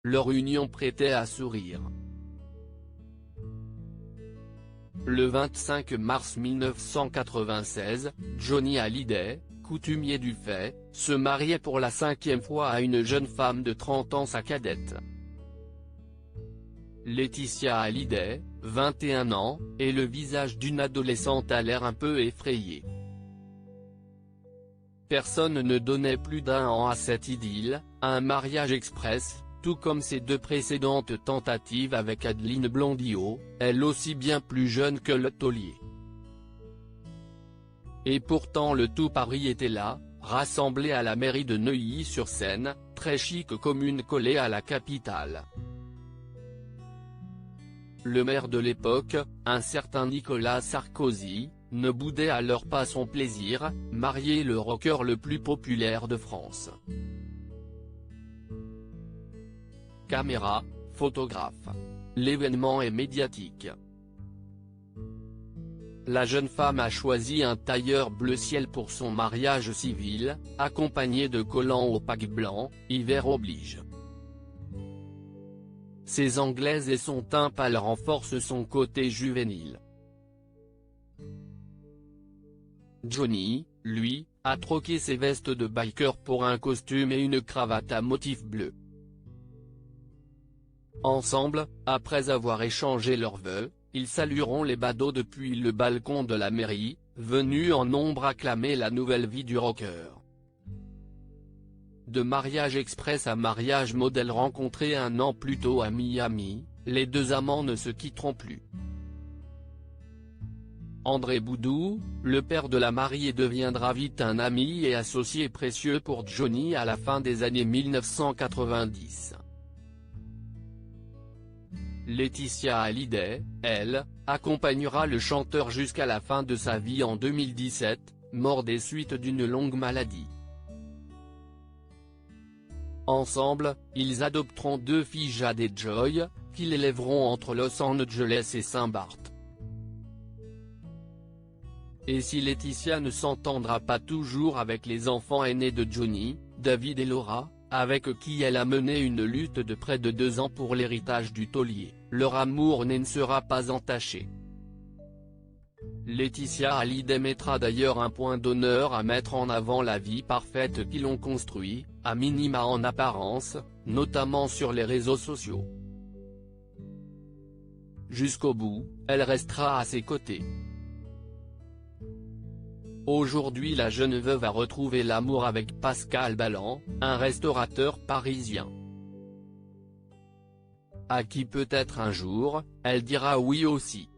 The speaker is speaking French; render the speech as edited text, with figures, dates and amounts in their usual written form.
leur union prêtait à sourire. Le 25 mars 1996, Johnny Hallyday, coutumier du fait, se mariait pour la 5e fois à une jeune femme de 30 ans, sa cadette. Laetitia Hallyday, 21 ans, et le visage d'une adolescente a l'air un peu effrayé. Personne ne donnait plus d'1 an à cette idylle, un mariage express, tout comme ses 2 précédentes tentatives avec Adeline Blondiau, elle aussi bien plus jeune que le taulier. Et pourtant le tout Paris était là, rassemblé à la mairie de Neuilly-sur-Seine, très chic commune collée à la capitale. Le maire de l'époque, un certain Nicolas Sarkozy, ne boudait alors pas son plaisir, marier le rocker le plus populaire de France. Caméra, photographe. L'événement est médiatique. La jeune femme a choisi un tailleur bleu ciel pour son mariage civil, accompagné de collants opaques blancs, hiver oblige. Ses anglaises et son teint pâle renforcent son côté juvénile. Johnny, lui, a troqué ses vestes de biker pour un costume et une cravate à motif bleu. Ensemble, après avoir échangé leurs vœux, ils salueront les badauds depuis le balcon de la mairie, venus en nombre acclamer la nouvelle vie du rocker. De mariage express à mariage modèle rencontré 1 an plus tôt à Miami, les 2 amants ne se quitteront plus. André Boudou, le père de la mariée, deviendra vite un ami et associé précieux pour Johnny à la fin des années 1990. Laetitia Hallyday, elle, accompagnera le chanteur jusqu'à la fin de sa vie en 2017, mort des suites d'une longue maladie. Ensemble, ils adopteront 2 filles, Jade et Joy, qu'ils élèveront entre Los Angeles et Saint-Barth. Et si Laetitia ne s'entendra pas toujours avec les enfants aînés de Johnny, David et Laura, avec qui elle a mené une lutte de près de 2 ans pour l'héritage du taulier, leur amour ne sera pas entaché. Laetitia Hallyday mettra d'ailleurs un point d'honneur à mettre en avant la vie parfaite qu'ils ont construit, à minima en apparence, notamment sur les réseaux sociaux. Jusqu'au bout, elle restera à ses côtés. Aujourd'hui la jeune veuve a retrouvé l'amour avec Pascal Balland, un restaurateur parisien. À qui peut-être un jour, elle dira oui aussi.